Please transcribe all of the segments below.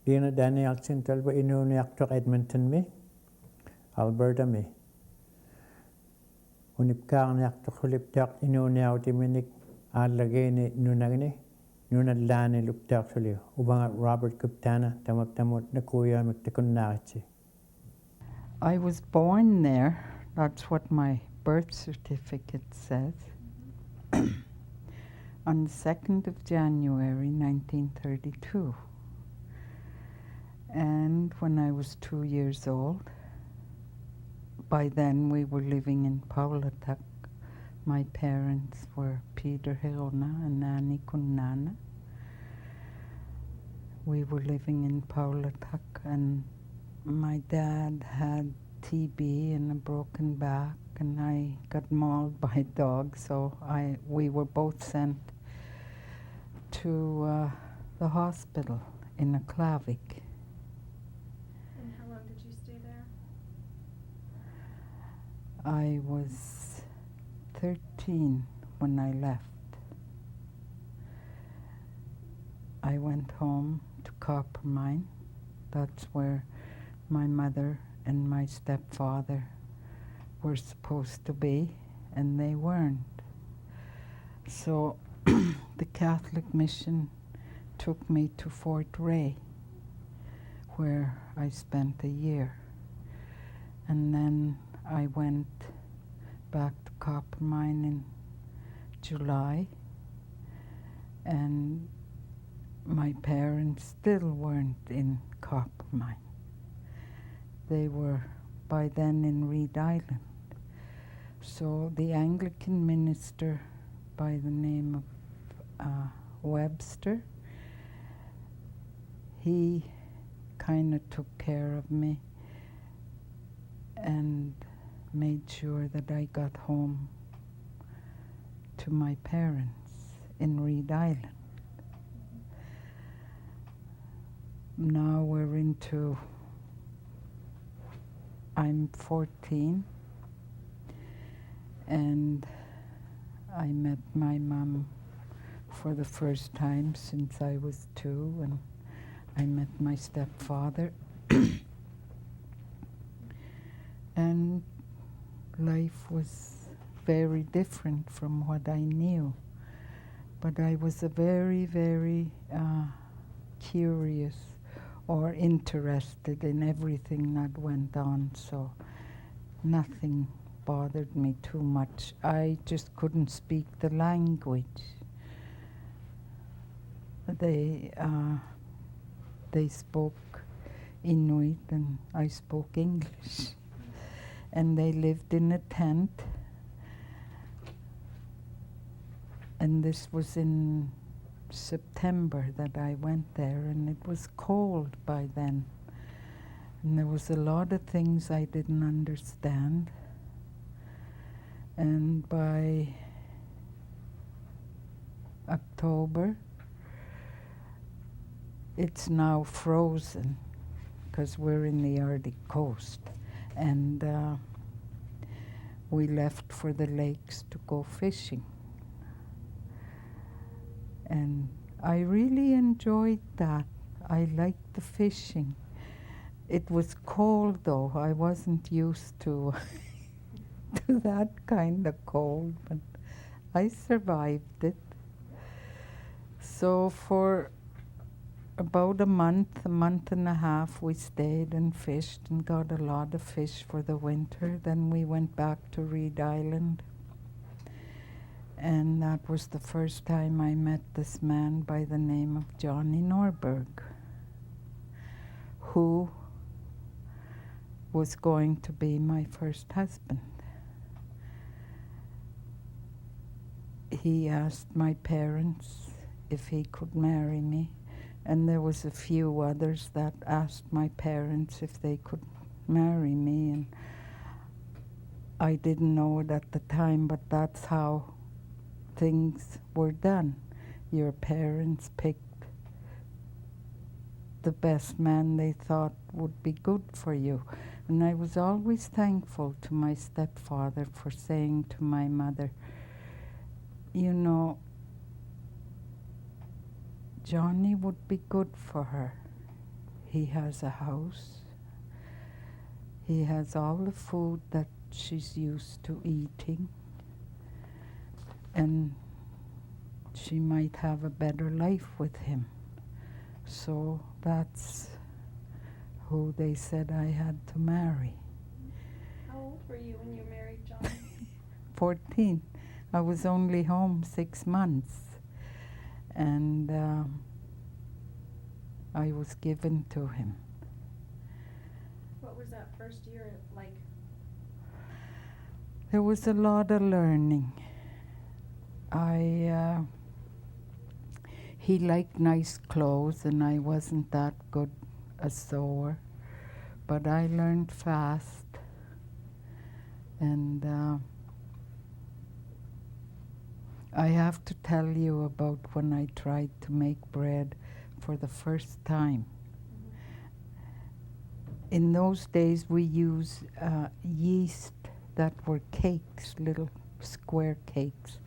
Lena Danielson talba inuuniaqtoq Edmonton mi, Alberta mi. Unipkaarniaqtoq huliptaaq inuuniautiminik aallageeni nunagni, nunallaani luptaaqsuliu. Ubanga Robert Kuptana tamaptamut nakuyaamik takunnaaritsi. I was born there. That's what my birth certificate says. On the 2nd of January 1932. And when I was 2 years old, by then we were living in Paulatak. My parents were Peter Hirona and Nanny Kunnana. We were living in Paulatak, and my dad had TB and a broken back, and I got mauled by a dog, so we were both sent to the hospital in Aklavik. And how long did you stay there? I was 13 when I left. I went home to Coppermine. That's where my mother and my stepfather were supposed to be, and they weren't. So the Catholic mission took me to Fort Ray, where I spent a year. And then I went back to Coppermine in July, and my parents still weren't in Coppermine. They were by then in Reed Island. So the Anglican minister by the name of Webster, he kind of took care of me and made sure that I got home to my parents in Reed Island. Now we're into, I'm 14, and I met my mom for the first time since I was 2, and I met my stepfather. And life was very different from what I knew. But I was a very, very curious or interested in everything that went on, so nothing bothered me too much. I just couldn't speak the language. They spoke Inuit and I spoke English. And they lived in a tent. And this was in September that I went there, and it was cold by then. And there was a lot of things I didn't understand. And by October, it's now frozen because we're in the Arctic coast. And we left for the lakes to go fishing. And I really enjoyed that. I liked the fishing. It was cold though. I wasn't used to, to that kind of cold, but I survived it. So for about a month and a half, we stayed and fished and got a lot of fish for the winter. Then we went back to Reed Island. And that was the first time I met this man by the name of Johnny Norberg, who was going to be my first husband. He asked my parents if he could marry me, and there was a few others that asked my parents if they could marry me, and I didn't know it at the time, but that's how things were done. Your parents picked the best man they thought would be good for you. And I was always thankful to my stepfather for saying to my mother, you know, Johnny would be good for her. He has a house. He has all the food that she's used to eating. And she might have a better life with him. So that's who they said I had to marry. How old were you when you married John? 14. I was only home 6 months. And I was given to him. What was that first year like? There was a lot of learning. He liked nice clothes, and I wasn't that good a sewer, but I learned fast. And I have to tell you about when I tried to make bread for the first time. In those days, we used yeast that were cakes, little square cakes,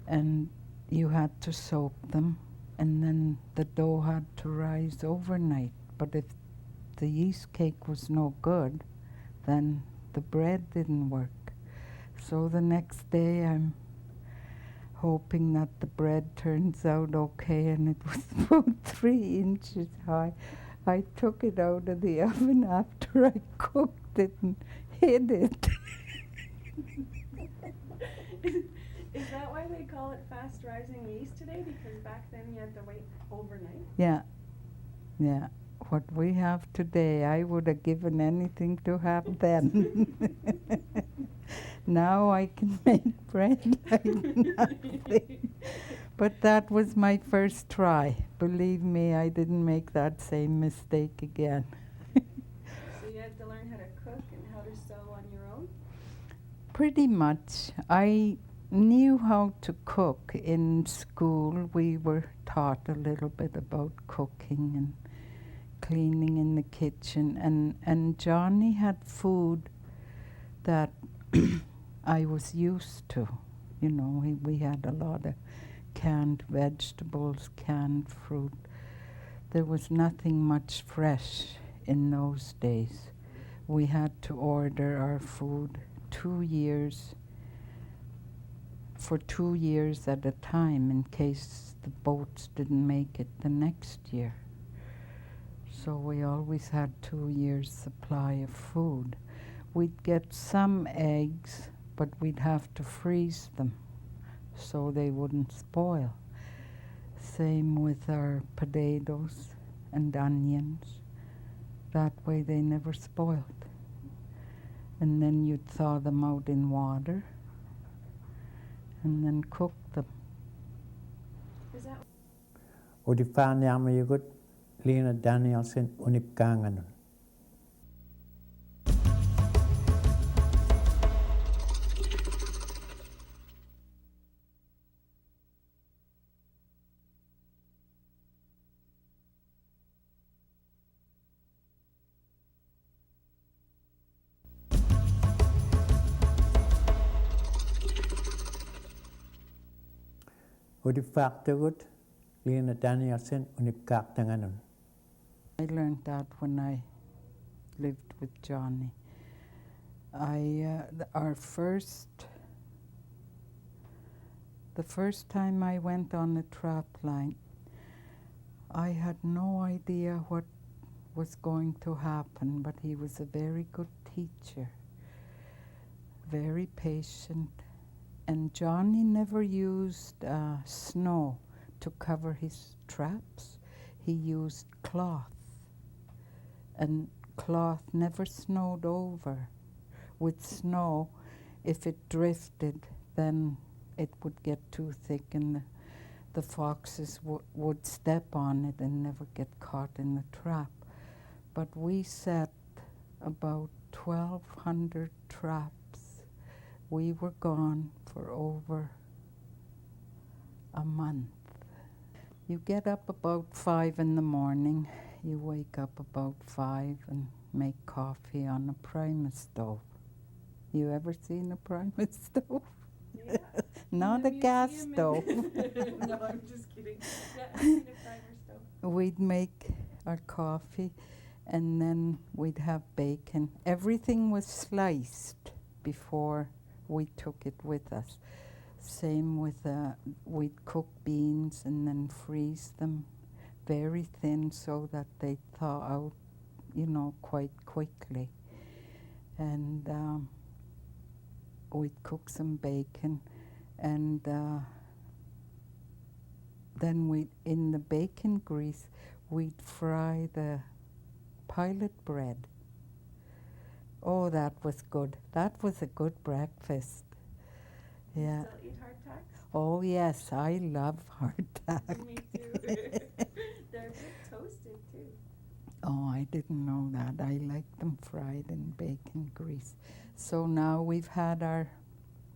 and you had to soak them, and then the dough had to rise overnight. But if the yeast cake was no good, then the bread didn't work. So the next day, I'm hoping that the bread turns out okay, and it was about 3 inches high. I took it out of the oven after I cooked it and hid it. Is that why they call it fast rising yeast today? Because back then you had to wait overnight? Yeah. What we have today, I would have given anything to have then. Now I can make bread like nothing. But that was my first try. Believe me, I didn't make that same mistake again. So you had to learn how to cook and how to sew on your own? Pretty much. I knew how to cook. In school, we were taught a little bit about cooking and cleaning in the kitchen. And Johnny had food that I was used to. You know, we had a lot of canned vegetables, canned fruit. There was nothing much fresh in those days. We had to order our food 2 years, for 2 years at a time, in case the boats didn't make it the next year. So we always had 2 years' supply of food. We'd get some eggs, but we'd have to freeze them so they wouldn't spoil. Same with our potatoes and onions. That way they never spoiled. And then you'd thaw them out in water and then cook them. Is that Udifanyamayagut Lena Danielson unipkanganun. Udifaktagut Lena Danielson unipkaktanganun. I learned that when I lived with Johnny. The first time I went on a trap line, I had no idea what was going to happen, but he was a very good teacher, very patient. And Johnny never used snow to cover his traps. He used cloth, and cloth never snowed over. With snow, if it drifted, then it would get too thick, and the foxes would step on it and never get caught in the trap. But we set about 1,200 traps. We were gone for over a month. You get up about 5 in the morning. You wake up about 5 and make coffee on a Primus stove. You ever seen a Primus stove? Yeah. Not a gas stove. No, I'm just kidding. Yeah, I've seen a primer stove. We'd make our coffee, and then we'd have bacon. Everything was sliced before we took it with us. Same with, we'd cook beans and then freeze them very thin so that they thaw out, you know, quite quickly. And we'd cook some bacon, and then in the bacon grease, we'd fry the pilot bread. Oh, that was good. That was a good breakfast. Yeah. Still eat hardtacks? Oh, yes, I love hardtack. Me too. They're good toasted too. Oh, I didn't know that. I like them fried in bacon grease. So now we've had our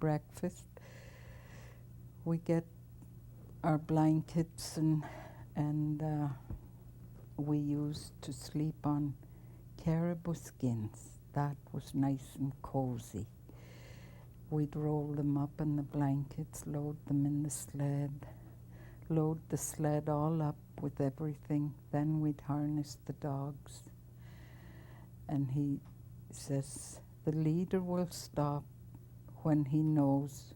breakfast. We get our blankets and we used to sleep on caribou skins. That was nice and cozy. We'd roll them up in the blankets, load them in the sled, load the sled all up with everything. Then we'd harness the dogs. And he says, the leader will stop when he knows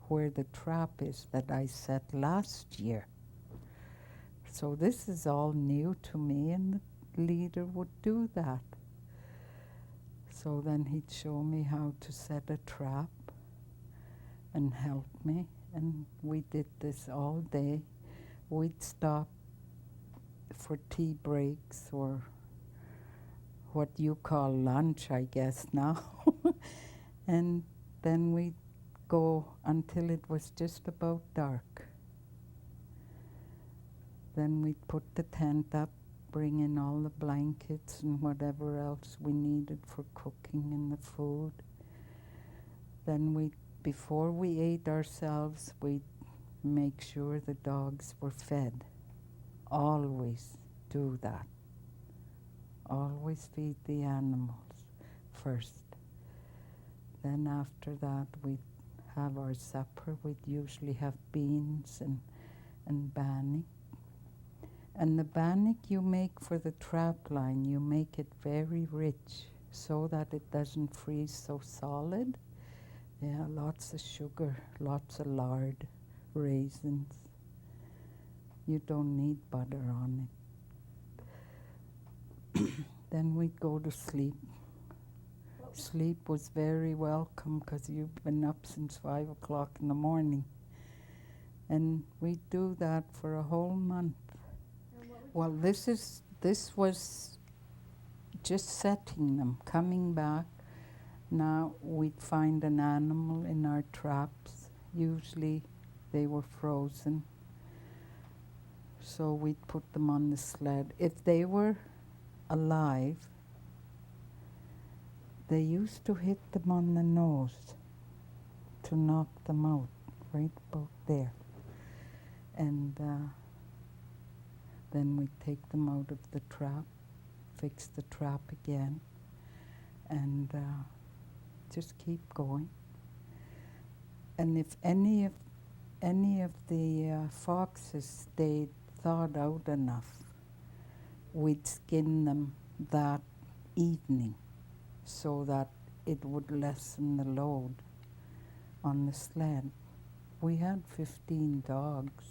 where the trap is that I set last year. So this is all new to me, and the leader would do that. So then he'd show me how to set a trap and help me, and we did this all day. We'd stop for tea breaks, or what you call lunch, I guess now. And then we'd go until it was just about dark. Then we'd put the tent up, bring in all the blankets and whatever else we needed for cooking and the food. Then before we ate ourselves, we'd make sure the dogs were fed. Always do that. Always feed the animals first. Then after that, we'd have our supper. We'd usually have beans and bannock. And the bannock you make for the trap line, you make it very rich so that it doesn't freeze so solid. Yeah, lots of sugar, lots of lard, raisins. You don't need butter on it. Then we'd go to sleep. Sleep was very welcome because you've been up since 5 o'clock in the morning. And we'd do that for a whole month. Well, this was just setting them, coming back. Now we'd find an animal in our traps. Usually they were frozen. So we'd put them on the sled. If they were alive, they used to hit them on the nose to knock them out, right about there. And then we'd take them out of the trap, fix the trap again, and just keep going. And if any of the foxes stayed thawed out enough, we'd skin them that evening so that it would lessen the load on the sled. We had 15 dogs.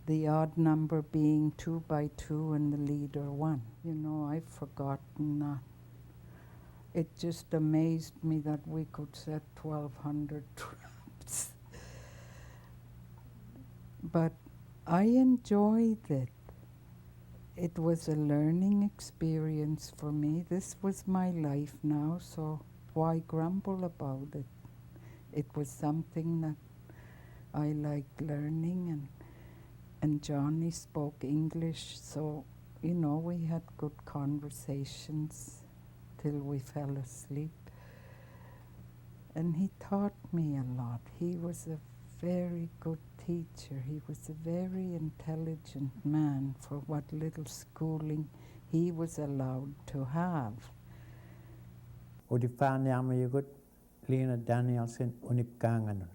The odd number being 2 by 2 and the leader 1. You know, I've forgotten that. It just amazed me that we could set 1,200 traps. But I enjoyed it. It was a learning experience for me. This was my life now, so why grumble about it? It was something that I liked learning, and Johnny spoke English, so, you know, we had good conversations till we fell asleep. And he taught me a lot. He was a very good teacher. He was a very intelligent man for what little schooling he was allowed to have. Udifanyamayagut Lena Danielson unikanganon.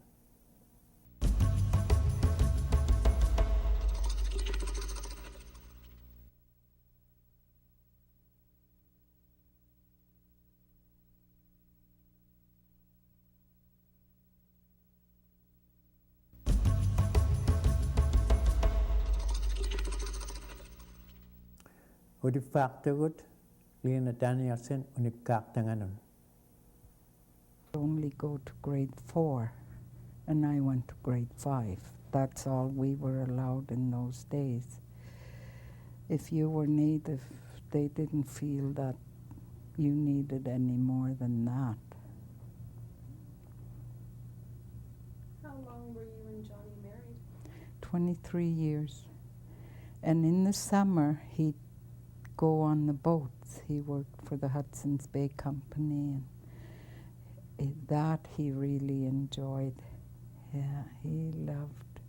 Udifaktagut Lena Danielson unikaktanganun. Only go to grade 4, and I went to grade 5. That's all we were allowed in those days. If you were native, they didn't feel that you needed any more than that. How long were you and Johnny married? 23 years. And in the summer, he'd go on the boats. He worked for the Hudson's Bay Company, and that he really enjoyed. Yeah, he loved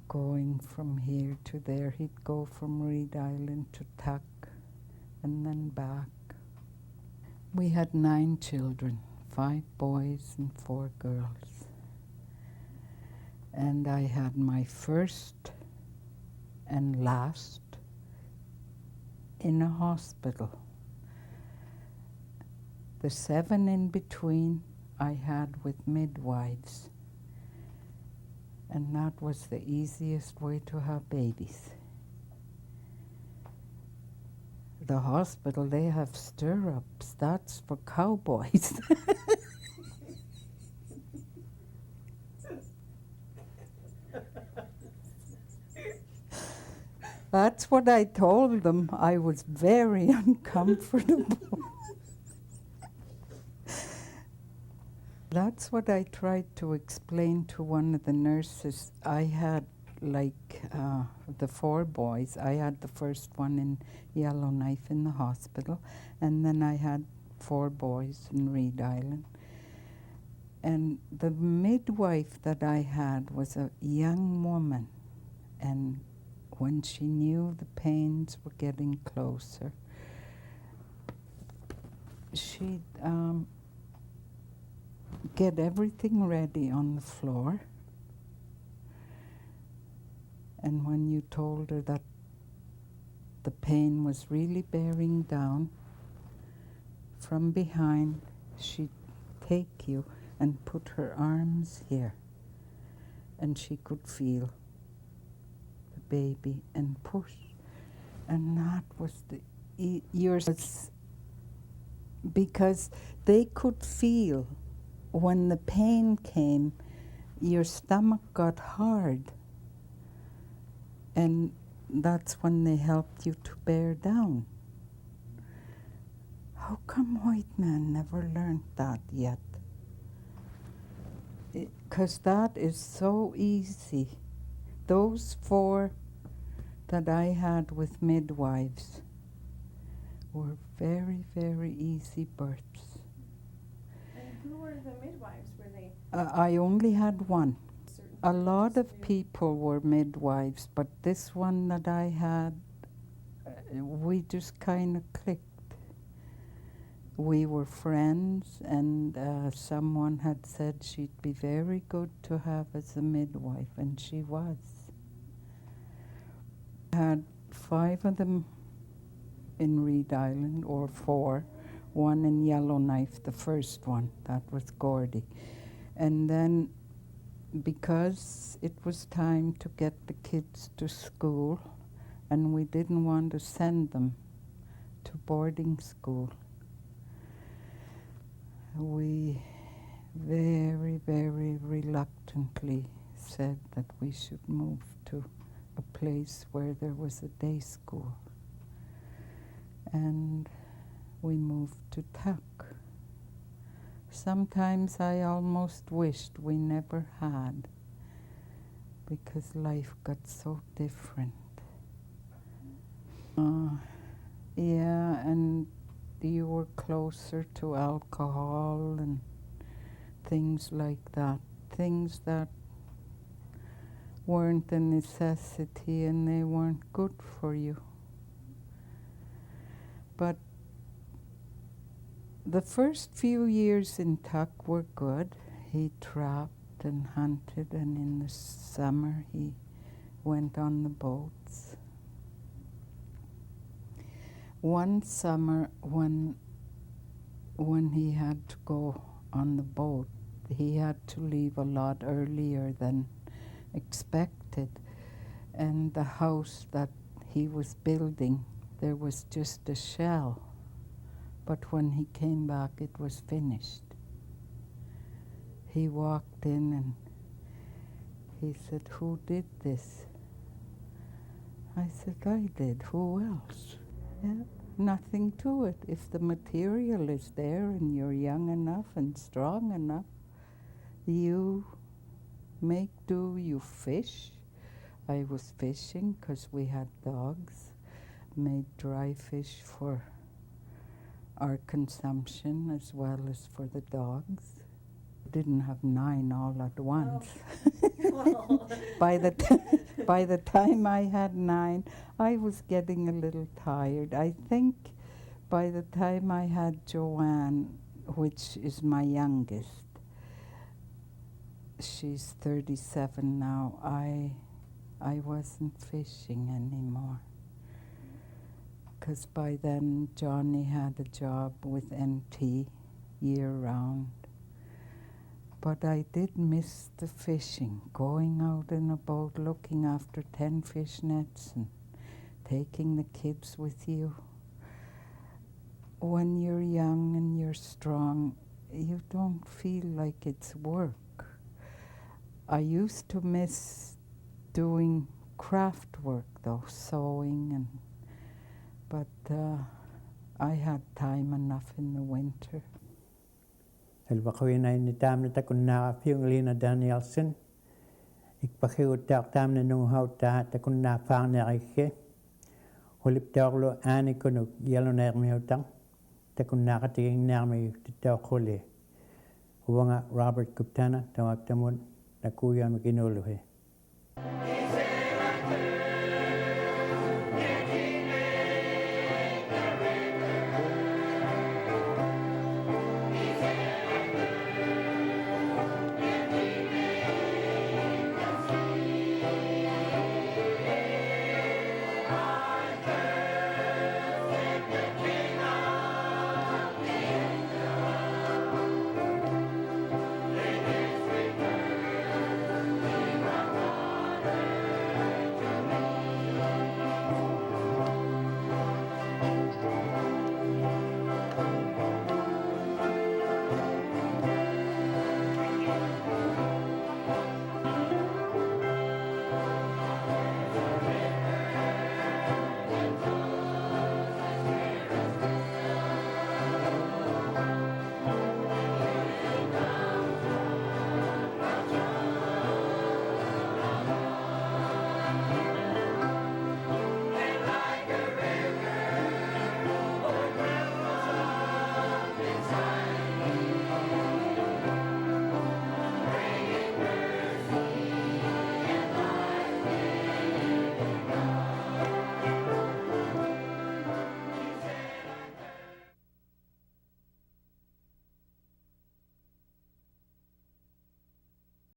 going from here to there. He'd go from Reed Island to Tuck and then back. We had 9 children, 5 boys and 4 girls. And I had my first and last in a hospital. The 7 in between I had with midwives. And that was the easiest way to have babies. The hospital, they have stirrups. That's for cowboys. That's what I told them. I was very uncomfortable. That's what I tried to explain to one of the nurses. I had the 4 boys. I had the first one in Yellowknife in the hospital, and then I had 4 boys in Reed Island. And the midwife that I had was a young woman, and when she knew the pains were getting closer, she'd get everything ready on the floor. And when you told her that the pain was really bearing down, from behind, she'd take you and put her arms here, and she could feel the baby and push. And that was yours, because they could feel when the pain came, your stomach got hard. And that's when they helped you to bear down. How come white man never learned that yet? 'Cause that is so easy. Those 4 that I had with midwives were very, very easy births. And who were the midwives? Were they I only had 1. certain A lot things of to do? people were midwives, but this one that I had, we just kind of clicked. We were friends, and someone had said she'd be very good to have as a midwife, and she was. I had 5 of them in Reed Island, or 4. 1 in Yellowknife, the first one, that was Gordy. And then, because it was time to get the kids to school, and we didn't want to send them to boarding school, we very, very reluctantly said that we should move to a place where there was a day school. And we moved to Tuck. Sometimes I almost wished we never had, because life got so different. Yeah, and you were closer to alcohol and things like that. Things that weren't a necessity, and they weren't good for you. But the first few years in Tuck were good. He trapped and hunted, and in the summer he went on the boats. One summer when he had to go on the boat, he had to leave a lot earlier than expected, and the house that he was building there was just a shell. But when he came back, it was finished. He walked in and he said, "Who did this?" I said, "I did. Who else?" Yeah, nothing to it. If the material is there and you're young enough and strong enough, you make do, you fish. I was fishing because we had dogs, made dry fish for our consumption as well as for the dogs. Didn't have 9 all at once. Oh. By the time I had 9, I was getting a little tired. I think by the time I had Joanne, which is my youngest, she's 37 now, I wasn't fishing anymore. Because by then Johnny had a job with NT year round. But I did miss the fishing, going out in a boat, looking after 10 fish nets and taking the kids with you. When you're young and you're strong, you don't feel like it's work. I used to miss doing craft work though, sewing, but I had time enough in the winter. Elbakawina ni TAMAPTA Lena Danielson. Ikpakiutak tamna nung hauta takunna fangnerike. Holiptorlo anikunuk yalonermiutang. Takunna katiging nermi titokole. Huwanga Robert Kuptana, tawag tamon, nakuya makinuluhe.